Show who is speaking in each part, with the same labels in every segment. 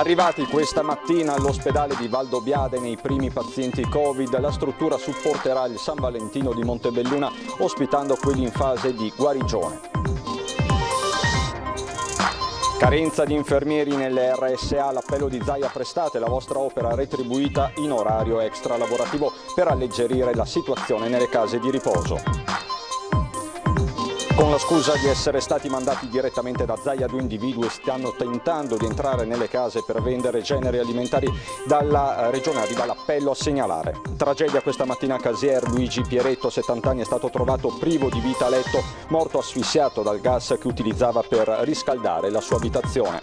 Speaker 1: Arrivati questa mattina all'ospedale di Valdobbiadene i primi pazienti Covid, la struttura supporterà il San Valentino di Montebelluna ospitando quelli in fase di guarigione. Carenza di infermieri nelle RSA, l'appello di Zaia Prestate, la vostra opera retribuita in orario extra lavorativo per alleggerire la situazione nelle case di riposo. Con la scusa di essere stati mandati direttamente da Zaia, 2 individui stanno tentando di entrare nelle case per vendere generi alimentari. Dalla regione arriva l'appello a segnalare. Tragedia questa mattina a Casier, Luigi Pieretto, 70 anni, è stato trovato privo di vita a letto, morto asfissiato dal gas che utilizzava per riscaldare la sua abitazione.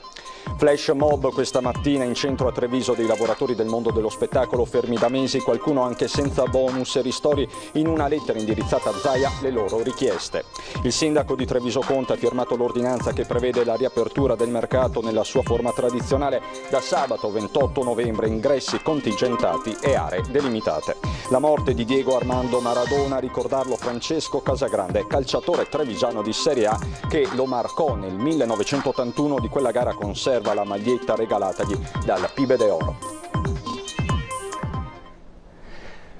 Speaker 1: Flash mob questa mattina in centro a Treviso dei lavoratori del mondo dello spettacolo fermi da mesi, qualcuno anche senza bonus e ristori, in una lettera indirizzata a Zaia le loro richieste. Il sindaco di Treviso Conte ha firmato l'ordinanza che prevede la riapertura del mercato nella sua forma tradizionale da sabato 28 novembre, ingressi contingentati e aree delimitate. La morte di Diego Armando Maradona, a ricordarlo Francesco Casagrande, calciatore trevigiano di Serie A che lo marcò nel 1981, di quella gara conserva la maglietta regalatagli dal Pibe de Oro.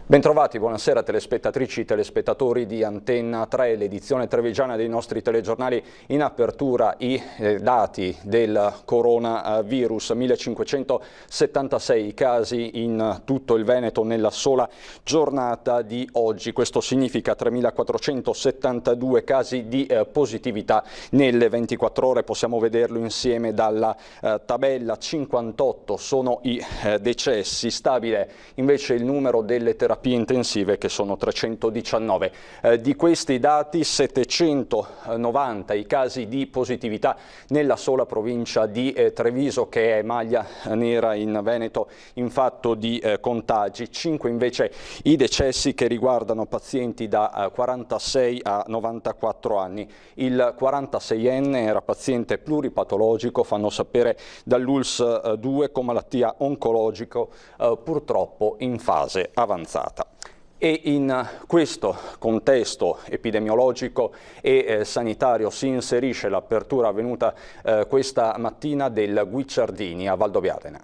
Speaker 1: Bentrovati, buonasera telespettatrici e telespettatori di Antenna 3, l'edizione trevigiana dei nostri telegiornali. In apertura i dati del coronavirus, 1576 casi in tutto il Veneto nella sola giornata di oggi. Questo significa 3472 casi di positività nelle 24 ore, possiamo vederlo insieme dalla tabella. 58 sono i decessi, stabile invece il numero delle terapie intensive che sono 319. Di questi dati 790 i casi di positività nella sola provincia di Treviso, che è maglia nera in Veneto in fatto di contagi. 5 invece i decessi che riguardano pazienti da 46 a 94 anni. Il 46enne era paziente pluripatologico, fanno sapere dall'ULS 2, con malattia oncologica purtroppo in fase avanzata. E in questo contesto epidemiologico e sanitario si inserisce l'apertura avvenuta questa mattina del Guicciardini a Valdobbiadene.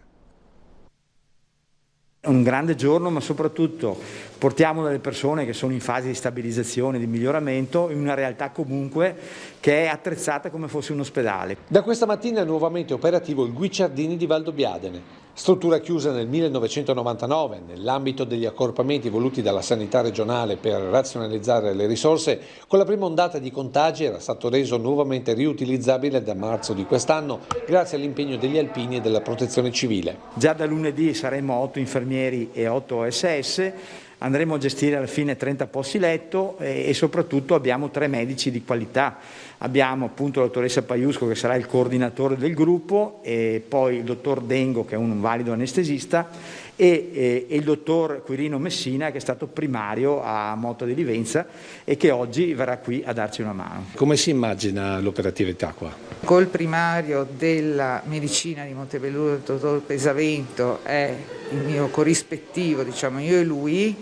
Speaker 2: Un grande giorno, ma soprattutto portiamo delle persone che sono in fase di stabilizzazione, di miglioramento, in una realtà comunque che è attrezzata come fosse un ospedale.
Speaker 3: Da questa mattina è nuovamente operativo il Guicciardini di Valdobbiadene. Struttura chiusa nel 1999 nell'ambito degli accorpamenti voluti dalla sanità regionale per razionalizzare le risorse, con la prima ondata di contagi era stato reso nuovamente riutilizzabile da marzo di quest'anno grazie all'impegno degli alpini e della protezione civile.
Speaker 2: Già da lunedì saremo 8 infermieri e 8 OSS. Andremo a gestire alla fine 30 posti letto e soprattutto abbiamo 3 medici di qualità. Abbiamo appunto la dottoressa Paiusco, che sarà il coordinatore del gruppo, e poi il dottor Dengo, che è un valido anestesista, e il dottor Quirino Messina, che è stato primario a Motta di Livenza e che oggi verrà qui a darci una mano.
Speaker 3: Come si immagina l'operatività qua?
Speaker 4: Col primario della medicina di Montebelluna, il dottor Pesavento, è il mio corrispettivo, diciamo io e lui,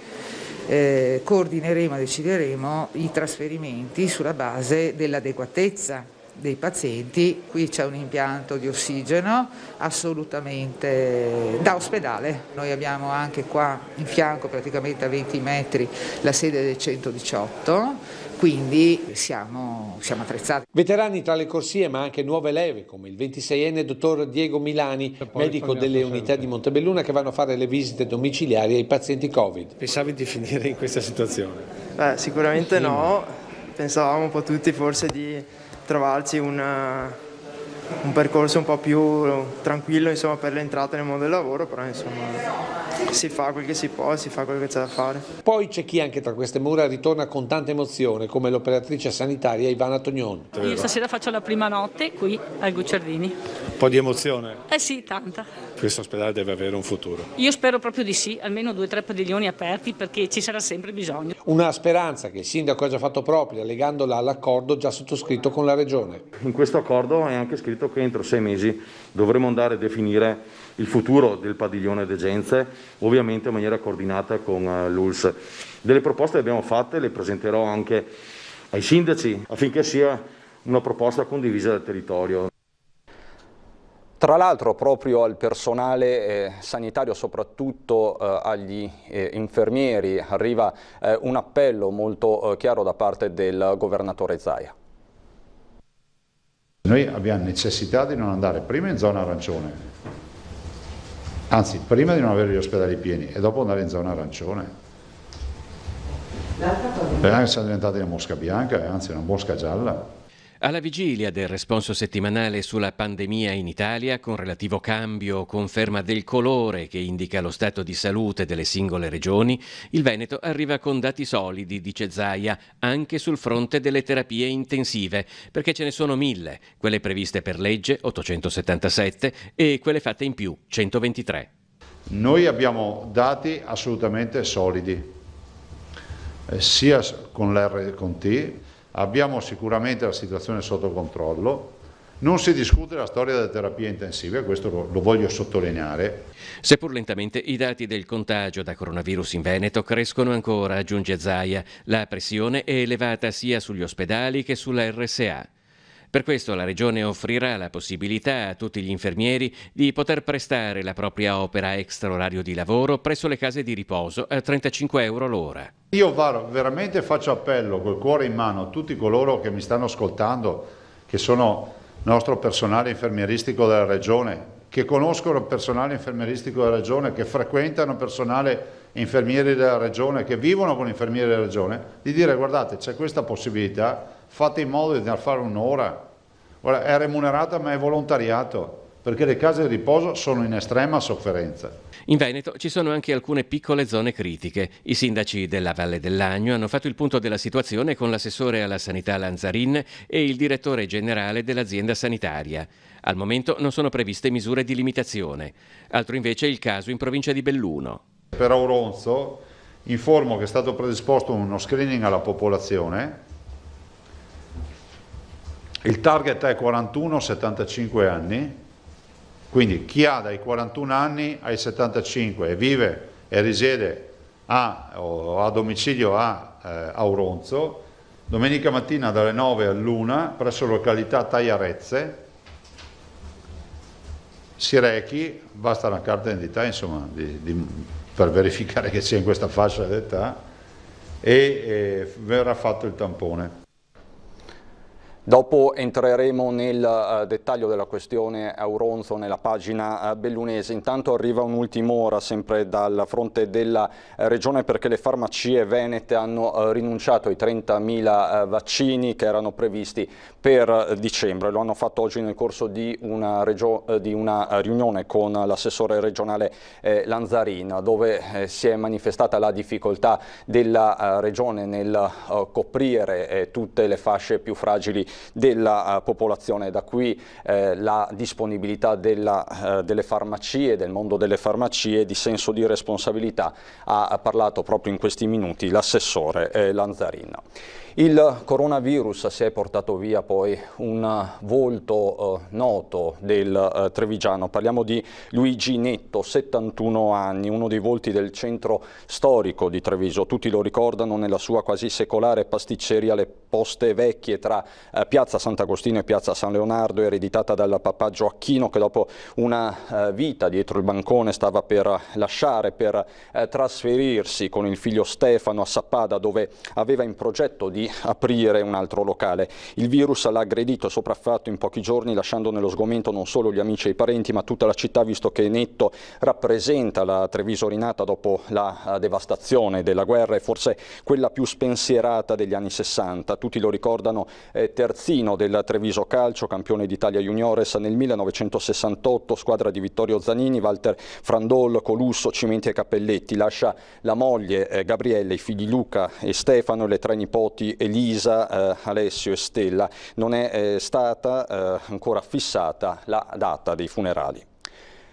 Speaker 4: coordineremo e decideremo i trasferimenti sulla base dell'adeguatezza dei pazienti. Qui c'è un impianto di ossigeno assolutamente da ospedale. Noi abbiamo anche qua in fianco, praticamente a 20 metri, la sede del 118, quindi siamo attrezzati.
Speaker 3: Veterani tra le corsie, ma anche nuove leve, come il 26enne dottor Diego Milani, medico delle unità di Montebelluna, che vanno a fare le visite domiciliari ai pazienti Covid.
Speaker 5: Pensavi di finire in questa situazione?
Speaker 6: Sicuramente no, pensavamo un po' tutti forse di trovarci un percorso un po' più tranquillo, insomma, per l'entrata nel mondo del lavoro, però insomma si fa quel che si può, si fa quello che c'è da fare.
Speaker 3: Poi c'è chi anche tra queste mura ritorna con tanta emozione, come l'operatrice sanitaria Ivana Tognon.
Speaker 7: Io stasera faccio la prima notte qui al Guicciardini.
Speaker 5: Un po' di emozione?
Speaker 7: Sì, tanta.
Speaker 5: Questo ospedale deve avere un futuro.
Speaker 7: Io spero proprio di sì, almeno 2 o 3 padiglioni aperti, perché ci sarà sempre bisogno.
Speaker 3: Una speranza che il sindaco ha già fatto propria, legandola all'accordo già sottoscritto con la regione.
Speaker 8: In questo accordo è anche scritto che entro 6 mesi dovremo andare a definire il futuro del padiglione degenze, ovviamente in maniera coordinata con l'ULS. Delle proposte le abbiamo fatte, le presenterò anche ai sindaci affinché sia una proposta condivisa dal territorio.
Speaker 1: Tra l'altro proprio al personale sanitario, soprattutto agli infermieri, arriva un appello molto chiaro da parte del governatore Zaia.
Speaker 9: Noi abbiamo necessità di non andare prima in zona arancione, anzi prima di non avere gli ospedali pieni e dopo andare in zona arancione. Perché siamo diventati una mosca bianca, anzi una mosca gialla.
Speaker 10: Alla vigilia del responso settimanale sulla pandemia in Italia, con relativo cambio o conferma del colore che indica lo stato di salute delle singole regioni, il Veneto arriva con dati solidi, dice Zaia, anche sul fronte delle terapie intensive, perché ce ne sono 1000, quelle previste per legge, 877, e quelle fatte in più, 123.
Speaker 9: Noi abbiamo dati assolutamente solidi, sia con l'R con T. Abbiamo sicuramente la situazione sotto controllo, non si discute la storia delle terapie intensive, questo lo voglio sottolineare.
Speaker 10: Seppur lentamente i dati del contagio da coronavirus in Veneto crescono ancora, aggiunge Zaia. La pressione è elevata sia sugli ospedali che sulla RSA. Per questo la Regione offrirà la possibilità a tutti gli infermieri di poter prestare la propria opera extra orario di lavoro presso le case di riposo a 35 euro l'ora.
Speaker 9: Io veramente faccio appello col cuore in mano a tutti coloro che mi stanno ascoltando, che sono nostro personale infermieristico della Regione, che conoscono il personale infermieristico della Regione, che frequentano personale infermieri della Regione, che vivono con infermieri della Regione, di dire guardate c'è questa possibilità, fate in modo di andare a fare un'ora. Guarda, è remunerata ma è volontariato, perché le case di riposo sono in estrema sofferenza.
Speaker 10: In Veneto ci sono anche alcune piccole zone critiche. I sindaci della Valle dell'Agno hanno fatto il punto della situazione con l'assessore alla sanità Lanzarin e il direttore generale dell'azienda sanitaria. Al momento non sono previste misure di limitazione. Altro invece è il caso in provincia di Belluno.
Speaker 9: Per Auronzo informo che è stato predisposto uno screening alla popolazione. Il target è 41-75 anni, quindi chi ha dai 41 anni ai 75 e vive e risiede a domicilio a Auronzo, domenica mattina dalle 9 all'1 presso località Tagliarezze, si rechi, basta una carta d'identità insomma, per verificare che sia in questa fascia d'età e verrà fatto il tampone.
Speaker 1: Dopo entreremo nel dettaglio della questione Auronzo nella pagina bellunese. Intanto arriva un'ultima ora sempre dal fronte della regione, perché le farmacie venete hanno rinunciato ai 30.000 vaccini che erano previsti per dicembre. Lo hanno fatto oggi nel corso di una riunione con l'assessore regionale Lanzarin, dove si è manifestata la difficoltà della regione nel coprire tutte le fasce più fragili della popolazione. Da qui la disponibilità delle farmacie, del mondo delle farmacie, di senso di responsabilità ha parlato proprio in questi minuti l'assessore Lanzarin. Il coronavirus si è portato via poi un volto noto del trevigiano. Parliamo di Luigi Netto, 71 anni, uno dei volti del centro storico di Treviso. Tutti lo ricordano nella sua quasi secolare pasticceria Le Poste Vecchie tra Piazza Sant'Agostino e Piazza San Leonardo, ereditata dal papà Gioacchino, che dopo una vita dietro il bancone stava per lasciare, per trasferirsi con il figlio Stefano a Sappada, dove aveva in progetto di aprire un altro locale. Il virus l'ha aggredito e sopraffatto in pochi giorni, lasciando nello sgomento non solo gli amici e i parenti, ma tutta la città, visto che Netto rappresenta la Treviso rinata dopo la devastazione della guerra e forse quella più spensierata degli anni 60. Tutti lo ricordano terzino del Treviso Calcio, campione d'Italia Juniores nel 1968, squadra di Vittorio Zanini, Walter Frandol, Colusso, Cimenti e Cappelletti. Lascia la moglie Gabriele, i figli Luca e Stefano e le tre nipoti Elisa, Alessio e Stella. Non è stata ancora fissata la data dei funerali.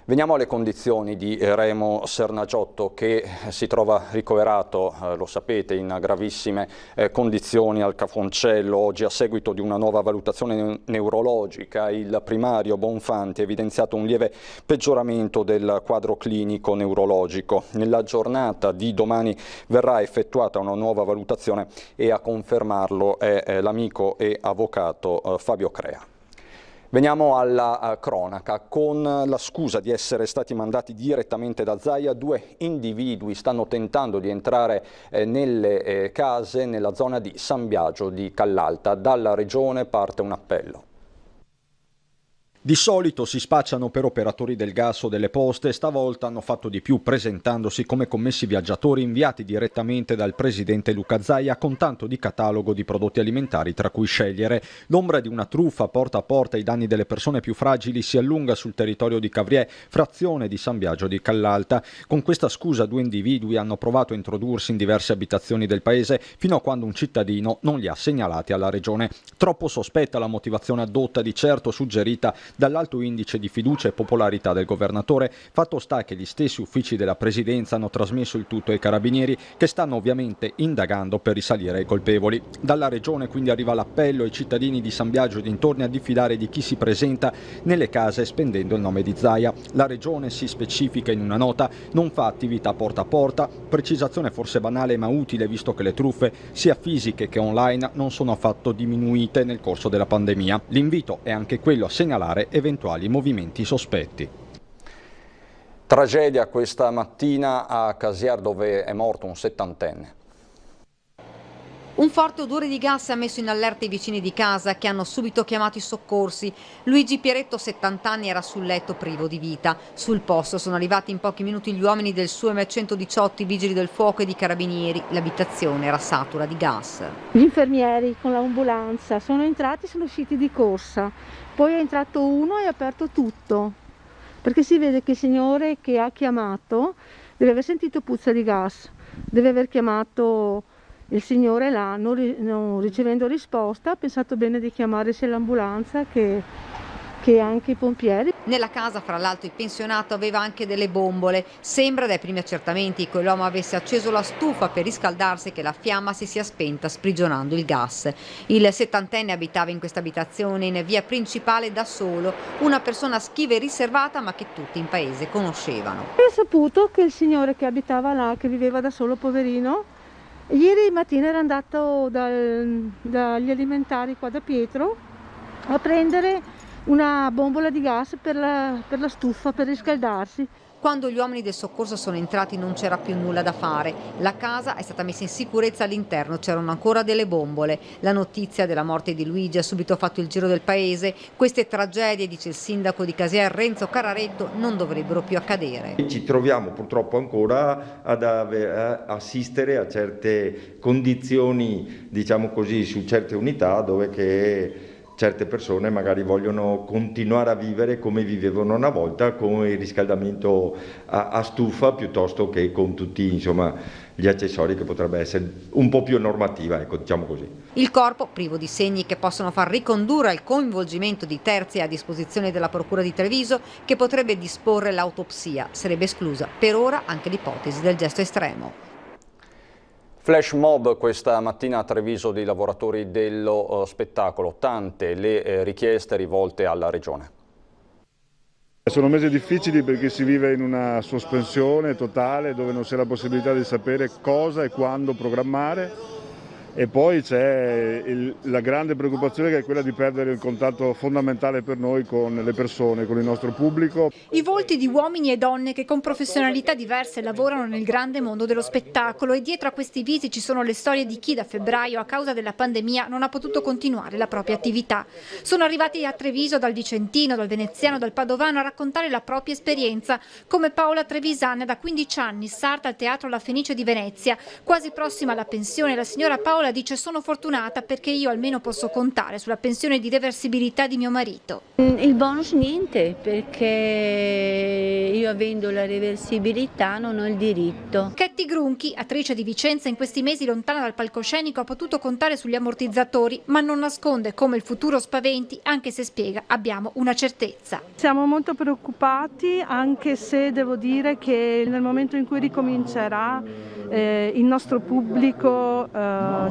Speaker 1: Veniamo alle condizioni di Remo Sernagiotto, che si trova ricoverato, lo sapete, in gravissime condizioni al Cafoncello. Oggi, a seguito di una nuova valutazione neurologica, il primario Bonfanti ha evidenziato un lieve peggioramento del quadro clinico neurologico. Nella giornata di domani verrà effettuata una nuova valutazione e a confermarlo è l'amico e avvocato Fabio Crea. Veniamo alla cronaca. Con la scusa di essere stati mandati direttamente da Zaia, 2 individui stanno tentando di entrare nelle case nella zona di San Biagio di Callalta. Dalla regione parte un appello. Di solito si spacciano per operatori del gas o delle poste, stavolta hanno fatto di più presentandosi come commessi viaggiatori inviati direttamente dal presidente Luca Zaia con tanto di catalogo di prodotti alimentari tra cui scegliere. L'ombra di una truffa porta a porta ai danni delle persone più fragili si allunga sul territorio di Cavriè, frazione di San Biagio di Callalta. Con questa scusa 2 individui hanno provato a introdursi in diverse abitazioni del paese fino a quando un cittadino non li ha segnalati alla regione. Troppo sospetta la motivazione addotta, di certo suggerita dall'alto indice di fiducia e popolarità del governatore. Fatto sta che gli stessi uffici della presidenza hanno trasmesso il tutto ai carabinieri, che stanno ovviamente indagando per risalire ai colpevoli. Dalla regione quindi arriva l'appello ai cittadini di San Biagio e dintorni a diffidare di chi si presenta nelle case spendendo il nome di Zaia. La regione si specifica in una nota: non fa attività porta a porta, precisazione forse banale ma utile visto che le truffe sia fisiche che online non sono affatto diminuite nel corso della pandemia. L'invito è anche quello a segnalare eventuali movimenti sospetti. Tragedia questa mattina a Casier, dove è morto un 70enne.
Speaker 11: Un forte odore di gas ha messo in allerta i vicini di casa, che hanno subito chiamato i soccorsi. Luigi Pieretto, 70 anni, era sul letto privo di vita. Sul posto sono arrivati in pochi minuti gli uomini del SUEM 118, i vigili del fuoco ed i carabinieri. L'abitazione era satura di gas.
Speaker 12: Gli infermieri con l'ambulanza sono entrati e sono usciti di corsa. Poi è entrato uno e ha aperto tutto, perché si vede che il signore che ha chiamato deve aver sentito puzza di gas, deve aver chiamato il signore là, non ricevendo risposta, ha pensato bene di chiamare sia l'ambulanza che anche i pompieri.
Speaker 11: Nella casa, fra l'altro, il pensionato aveva anche delle bombole. Sembra dai primi accertamenti che l'uomo avesse acceso la stufa per riscaldarsi e che la fiamma si sia spenta sprigionando il gas. Il 70enne abitava in questa abitazione in via principale da solo, una persona schiva e riservata ma che tutti in paese conoscevano.
Speaker 12: Ho saputo che il signore che abitava là, che viveva da solo, poverino, ieri mattina era andato dagli alimentari qua da Pietro a prendere una bombola di gas per la stufa, per riscaldarsi.
Speaker 11: Quando gli uomini del soccorso sono entrati non c'era più nulla da fare. La casa è stata messa in sicurezza all'interno, c'erano ancora delle bombole. La notizia della morte di Luigi ha subito fatto il giro del paese. Queste tragedie, dice il sindaco di Casier Renzo Cararetto, non dovrebbero più accadere.
Speaker 13: Ci troviamo purtroppo ancora ad assistere a certe condizioni, diciamo così, su certe unità dove che certe persone magari vogliono continuare a vivere come vivevano una volta, con il riscaldamento a stufa piuttosto che con tutti, insomma, gli accessori, che potrebbe essere un po' più normativa, ecco, diciamo così.
Speaker 11: Il corpo, privo di segni che possono far ricondurre al coinvolgimento di terzi, è a disposizione della Procura di Treviso, che potrebbe disporre l'autopsia. Sarebbe esclusa per ora anche l'ipotesi del gesto estremo.
Speaker 1: Flash mob questa mattina a Treviso di lavoratori dello spettacolo, tante le richieste rivolte alla Regione.
Speaker 14: Sono mesi difficili perché si vive in una sospensione totale dove non c'è la possibilità di sapere cosa e quando programmare, e poi c'è la grande preoccupazione, che è quella di perdere il contatto fondamentale per noi con le persone, con il nostro pubblico.
Speaker 15: I volti di uomini e donne che con professionalità diverse lavorano nel grande mondo dello spettacolo, e dietro a questi visi ci sono le storie di chi da febbraio, a causa della pandemia, non ha potuto continuare la propria attività. Sono arrivati a Treviso dal Vicentino, dal Veneziano, dal Padovano a raccontare la propria esperienza, come Paola Trevisan, da 15 anni, sarta al Teatro La Fenice di Venezia. Quasi prossima alla pensione, la signora Paola dice: sono fortunata perché io almeno posso contare sulla pensione di reversibilità di mio marito.
Speaker 16: Il bonus niente, perché io, avendo la reversibilità, non ho il diritto.
Speaker 15: Ketty Grunchi, attrice di Vicenza, in questi mesi lontana dal palcoscenico, ha potuto contare sugli ammortizzatori, ma non nasconde come il futuro spaventi, anche se spiega: abbiamo una certezza.
Speaker 12: Siamo molto preoccupati, anche se devo dire che nel momento in cui ricomincerà il nostro pubblico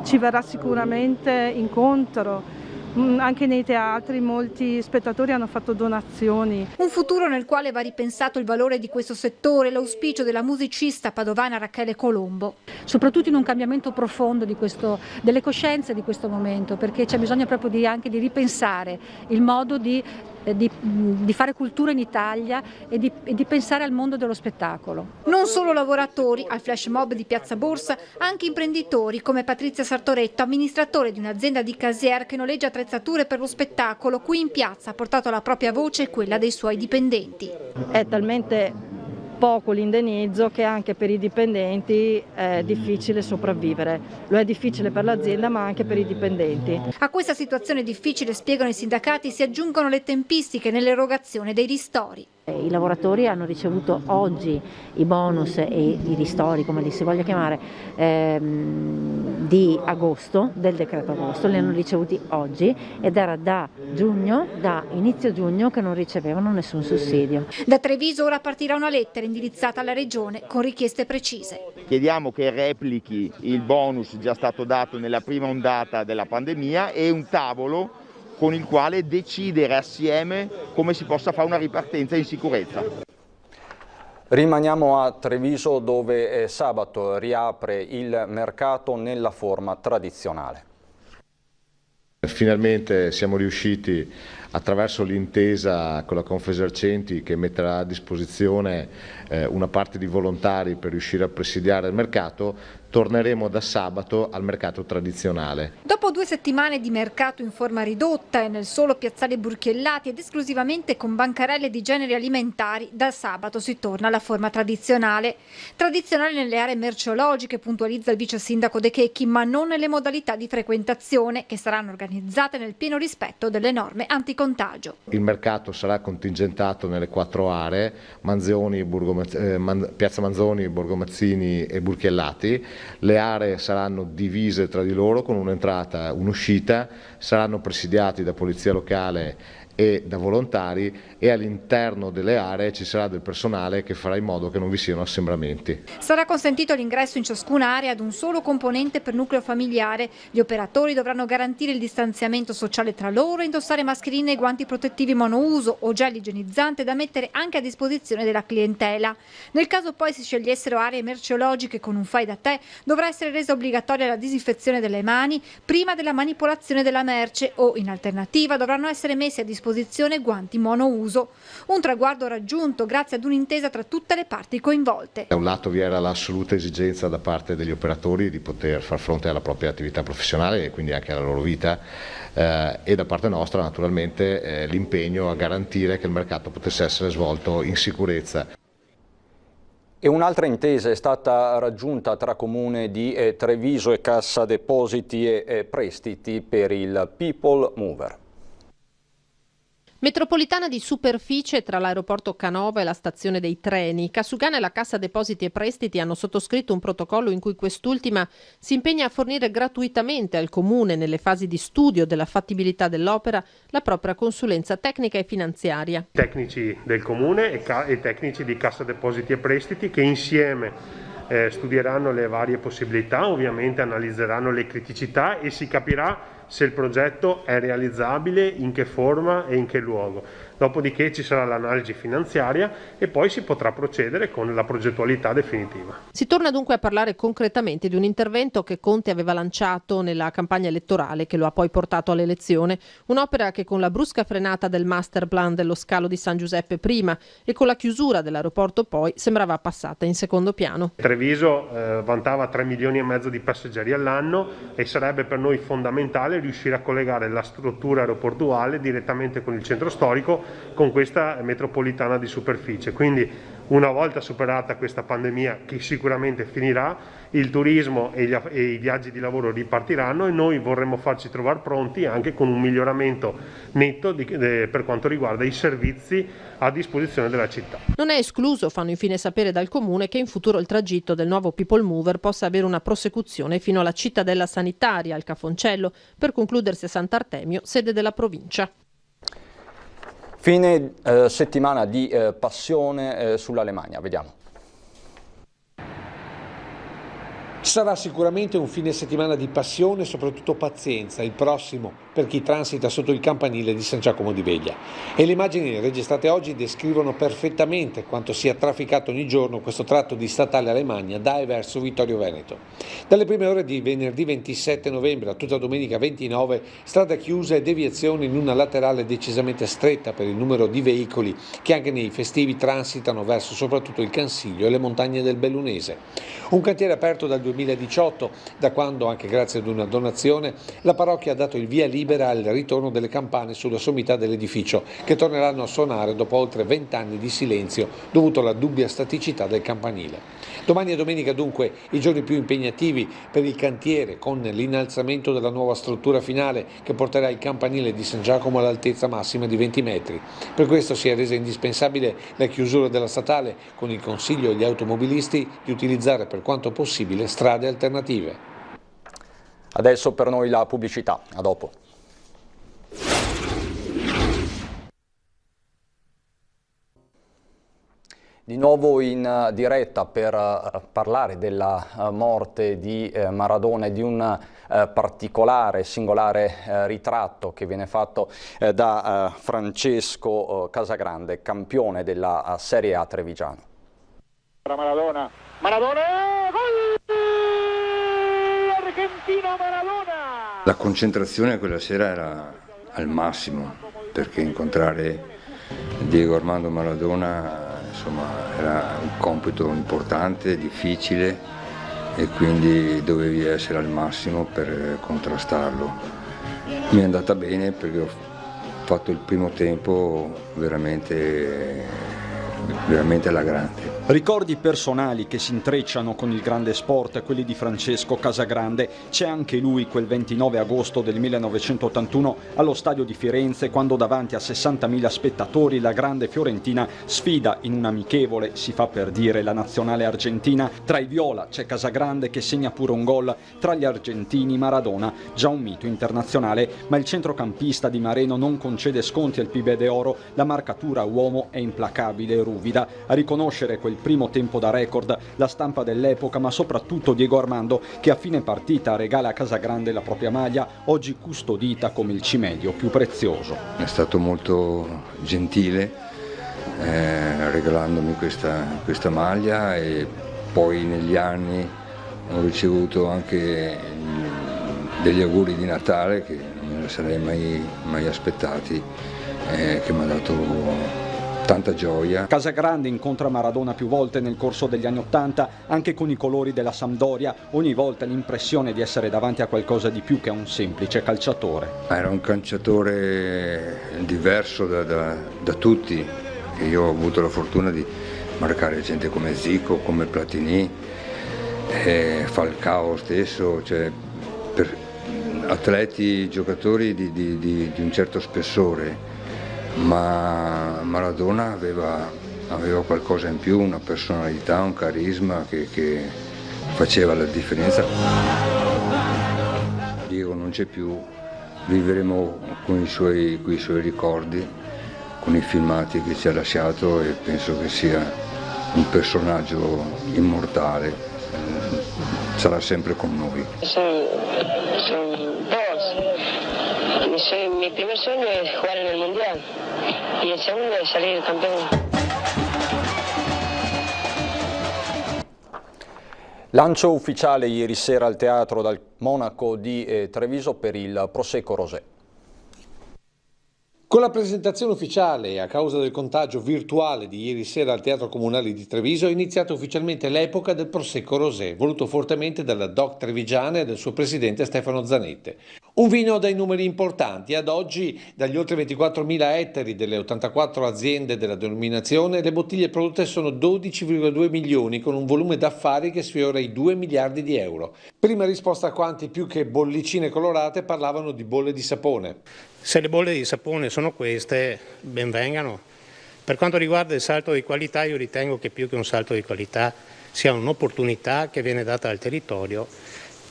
Speaker 12: ci verrà sicuramente incontro, Anche nei teatri molti spettatori hanno fatto donazioni.
Speaker 15: Un futuro nel quale va ripensato il valore di questo settore, l'auspicio della musicista padovana Rachele Colombo.
Speaker 17: Soprattutto in un cambiamento profondo delle coscienze di questo momento, perché c'è bisogno proprio anche di ripensare il modo di fare cultura in Italia e di pensare al mondo dello spettacolo.
Speaker 15: Non solo lavoratori, al flash mob di Piazza Borsa, anche imprenditori come Patrizia Sartoretto, amministratore di un'azienda di casier che noleggia attrezzature per lo spettacolo, qui in piazza ha portato la propria voce e quella dei suoi dipendenti.
Speaker 18: È talmente poco l'indennizzo che anche per i dipendenti è difficile sopravvivere. Lo è difficile per l'azienda ma anche per i dipendenti.
Speaker 15: A questa situazione difficile, spiegano i sindacati, si aggiungono le tempistiche nell'erogazione dei ristori.
Speaker 19: I lavoratori hanno ricevuto oggi i bonus e i ristori, come li si voglia chiamare, di agosto, del decreto agosto, li hanno ricevuti oggi ed era da inizio giugno che non ricevevano nessun sussidio.
Speaker 15: Da Treviso ora partirà una lettera indirizzata alla Regione con richieste precise.
Speaker 20: Chiediamo che replichi il bonus già stato dato nella prima ondata della pandemia e un tavolo con il quale decidere assieme come si possa fare una ripartenza in sicurezza.
Speaker 1: Rimaniamo a Treviso dove sabato riapre il mercato nella forma tradizionale.
Speaker 21: Finalmente siamo riusciti, attraverso l'intesa con la Confesercenti che metterà a disposizione una parte di volontari per riuscire a presidiare il mercato, torneremo da sabato al mercato tradizionale.
Speaker 15: Dopo 2 settimane di mercato in forma ridotta e nel solo piazzale Burchiellati ed esclusivamente con bancarelle di generi alimentari, da sabato si torna alla forma tradizionale. Tradizionale nelle aree merceologiche, puntualizza il vice sindaco De Checchi, ma non nelle modalità di frequentazione che saranno organizzate nel pieno rispetto delle norme anticontagio.
Speaker 21: Il mercato sarà contingentato nelle 4 aree, Piazza Manzoni, Borgomazzini e Burchiellati. Le aree saranno divise tra di loro con un'entrata e un'uscita, saranno presidiati da polizia locale e da volontari e all'interno delle aree ci sarà del personale che farà in modo che non vi siano assembramenti.
Speaker 15: Sarà consentito l'ingresso in ciascuna area ad un solo componente per nucleo familiare. Gli operatori dovranno garantire il distanziamento sociale tra loro, indossare mascherine e guanti protettivi monouso o gel igienizzante da mettere anche a disposizione della clientela. Nel caso poi si scegliessero aree merceologiche con un fai da te, dovrà essere resa obbligatoria la disinfezione delle mani prima della manipolazione della merce o, in alternativa, dovranno essere messi a disposizione guanti monouso. Un traguardo raggiunto grazie ad un'intesa tra tutte le parti coinvolte.
Speaker 21: Da un lato vi era l'assoluta esigenza da parte degli operatori di poter far fronte alla propria attività professionale e quindi anche alla loro vita e da parte nostra naturalmente l'impegno a garantire che il mercato potesse essere svolto in sicurezza.
Speaker 1: E un'altra intesa è stata raggiunta tra Comune di Treviso e Cassa Depositi e Prestiti per il People Mover.
Speaker 22: Metropolitana di superficie tra l'aeroporto Canova e la stazione dei treni. Casugana e la Cassa Depositi e Prestiti hanno sottoscritto un protocollo in cui quest'ultima si impegna a fornire gratuitamente al Comune, nelle fasi di studio della fattibilità dell'opera, la propria consulenza tecnica e finanziaria.
Speaker 23: Tecnici del Comune e tecnici di Cassa Depositi e Prestiti che insieme studieranno le varie possibilità, ovviamente analizzeranno le criticità e si capirà se il progetto è realizzabile, in che forma e in che luogo. Dopodiché ci sarà l'analisi finanziaria e poi si potrà procedere con la progettualità definitiva.
Speaker 22: Si torna dunque a parlare concretamente di un intervento che Conte aveva lanciato nella campagna elettorale che lo ha poi portato all'elezione, un'opera che con la brusca frenata del master plan dello scalo di San Giuseppe prima e con la chiusura dell'aeroporto poi sembrava passata in secondo piano.
Speaker 23: Treviso vantava 3 milioni e mezzo di passeggeri all'anno e sarebbe per noi fondamentale riuscire a collegare la struttura aeroportuale direttamente con il centro storico con questa metropolitana di superficie. Quindi una volta superata questa pandemia, che sicuramente finirà, il turismo e i viaggi di lavoro ripartiranno e noi vorremmo farci trovare pronti anche con un miglioramento netto per quanto riguarda i servizi a disposizione della città.
Speaker 22: Non è escluso, fanno infine sapere dal Comune, che in futuro il tragitto del nuovo People Mover possa avere una prosecuzione fino alla cittadella sanitaria, al Cafoncello, per concludersi a Sant'Artemio, sede della provincia.
Speaker 1: Fine settimana di passione sull'Alemannia, vediamo.
Speaker 3: Sarà sicuramente un fine settimana di passione e soprattutto pazienza, il prossimo, per per chi transita sotto il campanile di San Giacomo di Veglia. E le immagini registrate oggi descrivono perfettamente quanto sia trafficato ogni giorno questo tratto di statale Alemagna da e verso Vittorio Veneto. Dalle prime ore di venerdì 27 novembre a tutta domenica 29, strada chiusa e deviazioni in una laterale decisamente stretta per il numero di veicoli che anche nei festivi transitano verso soprattutto il Cansiglio e le montagne del Bellunese. Un cantiere aperto dal 2018, da quando, anche grazie ad una donazione, la parrocchia ha dato il via libera al ritorno delle campane sulla sommità dell'edificio, che torneranno a suonare dopo oltre 20 anni di silenzio dovuto alla dubbia staticità del campanile. Domani e domenica dunque i giorni più impegnativi per il cantiere, con l'innalzamento della nuova struttura finale che porterà il campanile di San Giacomo all'altezza massima di 20 metri. Per questo si è resa indispensabile la chiusura della statale, con il consiglio agli automobilisti di utilizzare per quanto possibile strade alternative.
Speaker 1: Adesso per noi la pubblicità, a dopo. Di nuovo in diretta per parlare della morte di Maradona e di un particolare, singolare ritratto che viene fatto da Francesco Casagrande, campione della Serie A trevigiano.
Speaker 2: Maradona, gol! Argentina, Maradona!
Speaker 4: La concentrazione quella sera era al massimo, perché incontrare Diego Armando Maradona era un compito importante, difficile, e quindi dovevi essere al massimo per contrastarlo. Mi è andata bene perché ho fatto il primo tempo veramente alla grande.
Speaker 6: Ricordi personali che si intrecciano con il grande sport, quelli di Francesco Casagrande. C'è anche lui quel 29 agosto del 1981 allo stadio di Firenze, quando davanti a 60.000 spettatori la grande Fiorentina sfida in un amichevole, si fa per dire, la nazionale argentina. Tra i viola c'è Casagrande che segna pure un gol, tra gli argentini Maradona, già un mito internazionale, ma il centrocampista di Mareno non concede sconti al Pibe de Oro, la marcatura uomo è implacabile e ruvida. A riconoscere quel primo tempo da record la stampa dell'epoca, ma soprattutto Diego Armando, che a fine partita regala a Casagrande la propria maglia, oggi custodita come il cimelio più prezioso.
Speaker 4: È stato molto gentile regalandomi questa maglia, e poi negli anni ho ricevuto anche degli auguri di Natale che non me ne sarei mai aspettati, che mi ha dato tanta gioia.
Speaker 6: Casagrande incontra Maradona più volte nel corso degli anni '80, anche con i colori della Sampdoria, ogni volta l'impressione di essere davanti a qualcosa di più che a un semplice calciatore.
Speaker 4: Era un calciatore diverso da tutti. Io ho avuto la fortuna di marcare gente come Zico, come Platini, Falcao stesso, cioè per atleti, giocatori di un certo spessore. Ma Maradona aveva qualcosa in più, una personalità, un carisma che faceva la differenza. Diego non c'è più, vivremo con i suoi ricordi, con i filmati che ci ha lasciato, e penso che sia un personaggio immortale, sarà sempre con noi.
Speaker 24: Mi primer sueño es jugar en el Mundial y el segundo es salir campeón.
Speaker 1: Lancio ufficiale ieri sera al teatro dal Monaco di Treviso per il Prosecco Rosé.
Speaker 3: Con la presentazione ufficiale, a causa del contagio virtuale di ieri sera al Teatro Comunale di Treviso, è iniziata ufficialmente l'epoca del Prosecco Rosé, voluto fortemente dalla DOC trevigiana e dal suo presidente Stefano Zanette. Un vino dai numeri importanti. Ad oggi, dagli oltre 24.000 ettari delle 84 aziende della denominazione, le bottiglie prodotte sono 12,2 milioni, con un volume d'affari che sfiora i 2 miliardi di euro. Prima risposta a quanti, più che bollicine colorate, parlavano di bolle di sapone.
Speaker 25: Se le bolle di sapone sono queste, ben vengano. Per quanto riguarda il salto di qualità, io ritengo che più che un salto di qualità sia un'opportunità che viene data al territorio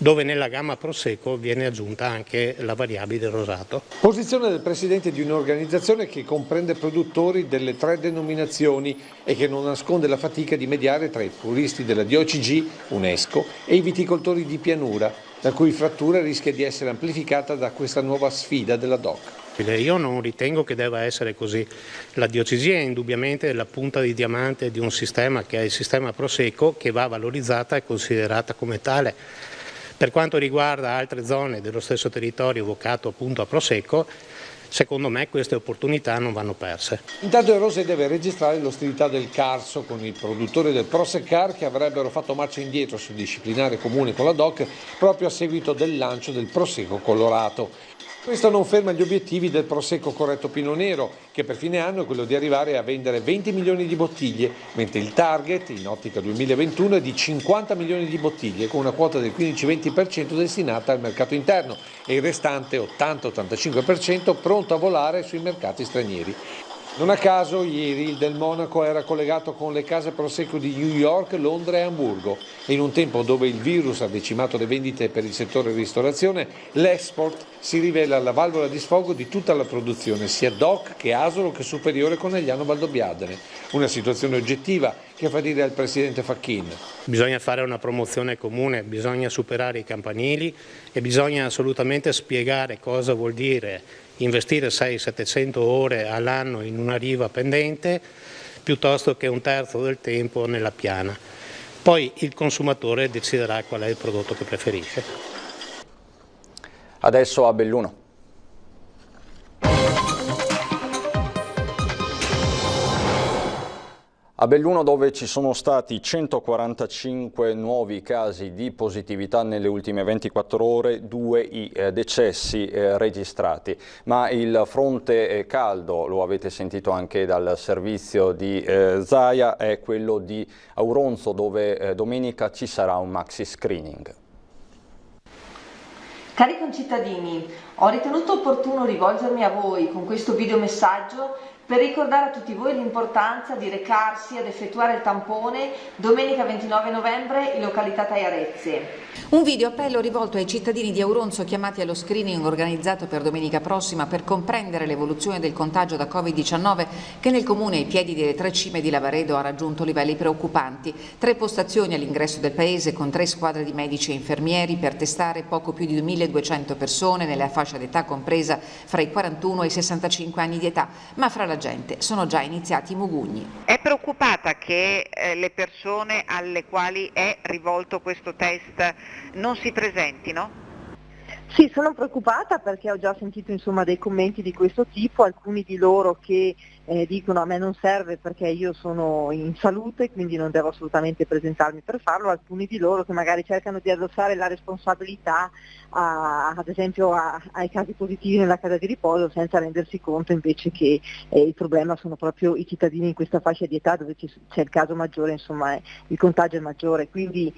Speaker 25: dove nella gamma Prosecco viene aggiunta anche la variabile rosato.
Speaker 3: Posizione del presidente di un'organizzazione che comprende produttori delle 3 denominazioni e che non nasconde la fatica di mediare tra i puristi della DOCG, UNESCO e i viticoltori di pianura, la cui frattura rischia di essere amplificata da questa nuova sfida della DOC.
Speaker 25: Io non ritengo che debba essere così. La DOCG è indubbiamente la punta di diamante di un sistema che è il sistema Prosecco, che va valorizzata e considerata come tale. Per quanto riguarda altre zone dello stesso territorio vocato appunto a Prosecco, secondo me queste opportunità non vanno perse.
Speaker 3: Intanto Erose deve registrare l'ostilità del Carso con i produttori del Prosecar che avrebbero fatto marcia indietro sul disciplinare comune con la DOC proprio a seguito del lancio del Prosecco colorato. Questo non ferma gli obiettivi del Prosecco corretto Pinot Nero, che per fine anno è quello di arrivare a vendere 20 milioni di bottiglie, mentre il target in ottica 2021 è di 50 milioni di bottiglie, con una quota del 15-20% destinata al mercato interno e il restante 80-85% pronto a volare sui mercati stranieri. Non a caso ieri il Del Monaco era collegato con le case Prosecco di New York, Londra e Amburgo e in un tempo dove il virus ha decimato le vendite per il settore ristorazione, l'export si rivela la valvola di sfogo di tutta la produzione, sia DOC che Asolo che Superiore Conegliano Valdobbiadene. Una situazione oggettiva che fa dire al presidente Facchin.
Speaker 25: Bisogna fare una promozione comune, bisogna superare i campanili e bisogna assolutamente spiegare cosa vuol dire investire 600-700 ore all'anno in una riva pendente piuttosto che un terzo del tempo nella piana. Poi il consumatore deciderà qual è il prodotto che preferisce.
Speaker 1: Adesso a Belluno. A Belluno, dove ci sono stati 145 nuovi casi di positività nelle ultime 24 ore, 2 i decessi registrati. Ma il fronte caldo, lo avete sentito anche dal servizio di Zaia, è quello di Auronzo, dove domenica ci sarà un maxi screening.
Speaker 5: Cari concittadini, ho ritenuto opportuno rivolgermi a voi con questo videomessaggio per ricordare a tutti voi l'importanza di recarsi ad effettuare il tampone domenica 29 novembre in località Taiarezze.
Speaker 11: Un video appello rivolto ai cittadini di Auronzo chiamati allo screening organizzato per domenica prossima per comprendere l'evoluzione del contagio da Covid-19 che nel comune ai piedi delle 3 cime di Lavaredo ha raggiunto livelli preoccupanti. 3 postazioni all'ingresso del paese con 3 squadre di medici e infermieri per testare poco più di 1200 persone nella fascia d'età compresa fra i 41 e i 65 anni di età, ma fra la gente sono già iniziati i mugugni.
Speaker 7: È preoccupata che le persone alle quali è rivolto questo test non si presentino?
Speaker 8: Sì, sono preoccupata perché ho già sentito dei commenti di questo tipo, alcuni di loro che dicono a me non serve perché io sono in salute, quindi non devo assolutamente presentarmi per farlo, alcuni di loro che magari cercano di addossare la responsabilità ad esempio ai casi positivi nella casa di riposo senza rendersi conto invece che il problema sono proprio i cittadini in questa fascia di età dove c'è il caso maggiore, insomma il contagio è maggiore, quindi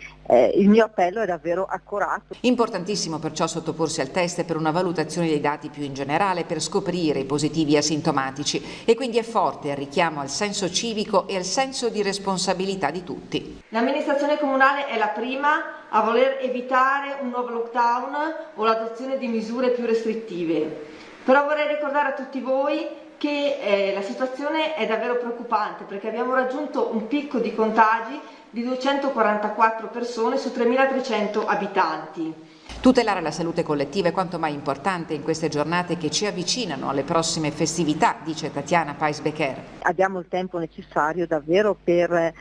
Speaker 8: il mio appello è davvero accorato.
Speaker 11: Importantissimo perciò sottoporsi al test per una valutazione dei dati più in generale per scoprire i positivi asintomatici e quindi è forte il richiamo al senso civico e al senso di responsabilità di tutti.
Speaker 5: L'amministrazione comunale è la prima a voler evitare un nuovo lockdown o l'adozione di misure più restrittive. Però vorrei ricordare a tutti voi che la situazione è davvero preoccupante perché abbiamo raggiunto un picco di contagi di 244 persone su 3.300 abitanti.
Speaker 11: Tutelare la salute collettiva è quanto mai importante in queste giornate che ci avvicinano alle prossime festività, dice Tatiana Pais-Becker.
Speaker 8: Abbiamo il tempo necessario davvero per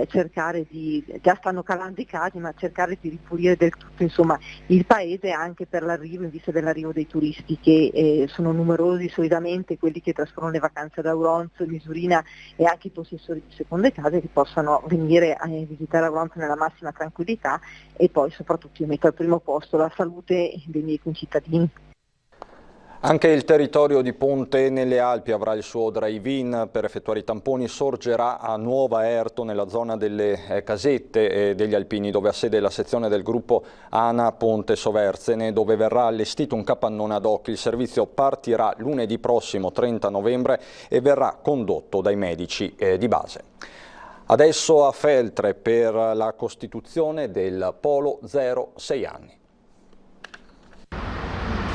Speaker 8: cercare di, già stanno calando i casi, ma cercare di ripulire del tutto insomma il paese anche per l'arrivo, in vista dell'arrivo dei turisti che sono numerosi solitamente, quelli che trascorrono le vacanze ad Auronzo, Misurina e anche i possessori di seconde case che possano venire a visitare Auronzo nella massima tranquillità e poi soprattutto io metto al primo posto la salute dei miei concittadini.
Speaker 1: Anche il territorio di Ponte nelle Alpi avrà il suo drive-in per effettuare i tamponi, sorgerà a Nuova Erto nella zona delle casette degli alpini dove ha sede la sezione del gruppo ANA Ponte Soverzene dove verrà allestito un capannone ad hoc. Il servizio partirà lunedì prossimo 30 novembre e verrà condotto dai medici di base. Adesso a Feltre per la costituzione del Polo 06 anni.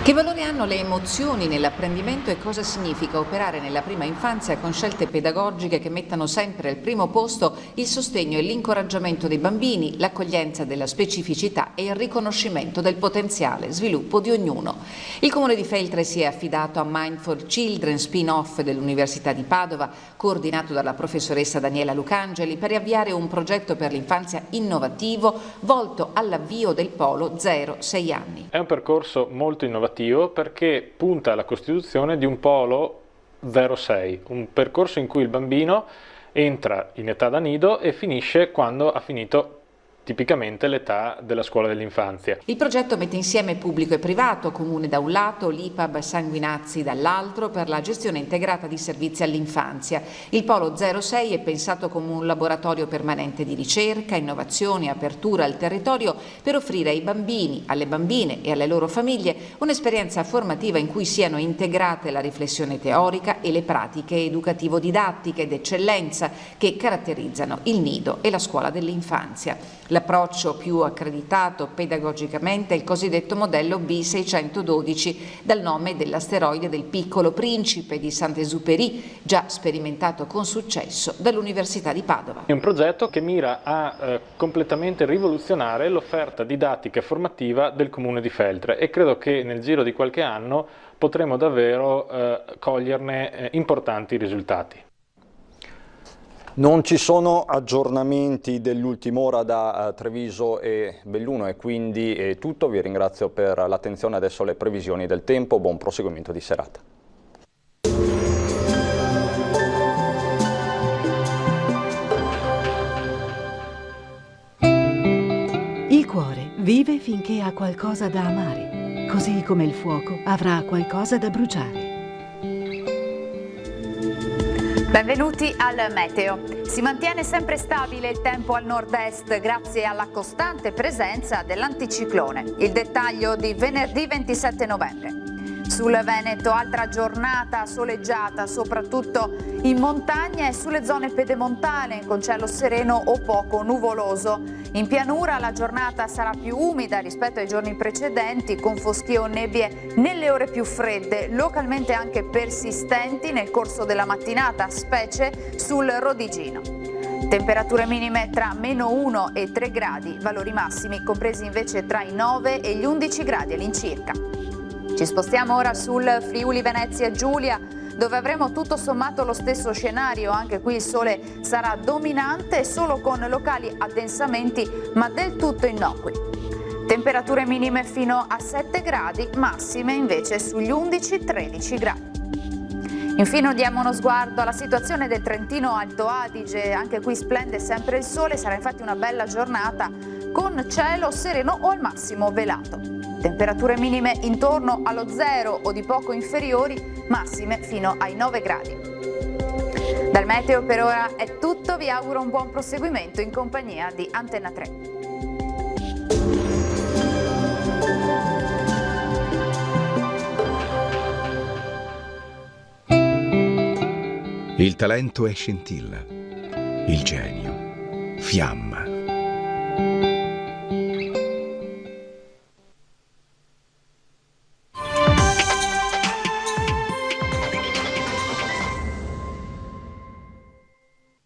Speaker 9: Che valore hanno le emozioni nell'apprendimento e cosa significa operare nella prima infanzia con scelte pedagogiche che mettano sempre al primo posto il sostegno e l'incoraggiamento dei bambini, l'accoglienza della specificità e il riconoscimento del potenziale sviluppo di ognuno. Il Comune di Feltre si è affidato a Mindful Children, spin-off dell'Università di Padova, coordinato dalla professoressa Daniela Lucangeli, per avviare un progetto per l'infanzia innovativo volto all'avvio del polo 0-6 anni.
Speaker 10: È un percorso molto innovativo perché punta alla costituzione di un polo 0-6, un percorso in cui il bambino entra in età da nido e finisce quando ha finito tipicamente l'età della scuola dell'infanzia.
Speaker 9: Il progetto mette insieme pubblico e privato, comune da un lato, l'IPAB Sanguinazzi dall'altro, per la gestione integrata di servizi all'infanzia. Il Polo 06 è pensato come un laboratorio permanente di ricerca, innovazione e apertura al territorio per offrire ai bambini, alle bambine e alle loro famiglie un'esperienza formativa in cui siano integrate la riflessione teorica e le pratiche educativo-didattiche d'eccellenza che caratterizzano il nido e la scuola dell'infanzia. L'approccio più accreditato pedagogicamente è il cosiddetto modello B612, dal nome dell'asteroide del Piccolo Principe di Saint-Exupéry, già sperimentato con successo dall'Università di Padova.
Speaker 10: È un progetto che mira a completamente rivoluzionare l'offerta didattica e formativa del Comune di Feltre e credo che nel giro di qualche anno potremo davvero coglierne importanti risultati.
Speaker 1: Non ci sono aggiornamenti dell'ultima ora da Treviso e Belluno e quindi è tutto. Vi ringrazio per l'attenzione. Adesso le previsioni del tempo. Buon proseguimento di serata.
Speaker 13: Il cuore vive finché ha qualcosa da amare, così come il fuoco avrà qualcosa da bruciare.
Speaker 14: Benvenuti al meteo. Si mantiene sempre stabile il tempo al nord-est grazie alla costante presenza dell'anticiclone. Il dettaglio di venerdì 27 novembre. Sul Veneto altra giornata soleggiata, soprattutto in montagna e sulle zone pedemontane, con cielo sereno o poco nuvoloso. In pianura la giornata sarà più umida rispetto ai giorni precedenti, con foschie o nebbie nelle ore più fredde, localmente anche persistenti nel corso della mattinata, specie sul Rodigino. Temperature minime tra -1 e 3 gradi, valori massimi compresi invece tra i 9 e gli 11 gradi all'incirca. Ci spostiamo ora sul Friuli Venezia Giulia, dove avremo tutto sommato lo stesso scenario. Anche qui il sole sarà dominante, solo con locali addensamenti, ma del tutto innocui. Temperature minime fino a 7 gradi, massime invece sugli 11-13 gradi. Infine diamo uno sguardo alla situazione del Trentino Alto Adige. Anche qui splende sempre il sole, sarà infatti una bella giornata con cielo sereno o al massimo velato. Temperature minime intorno allo 0 o di poco inferiori, massime fino ai 9 gradi. Dal meteo per ora è tutto, vi auguro un buon proseguimento in compagnia di Antenna 3.
Speaker 16: Il talento è scintilla, il genio fiamma.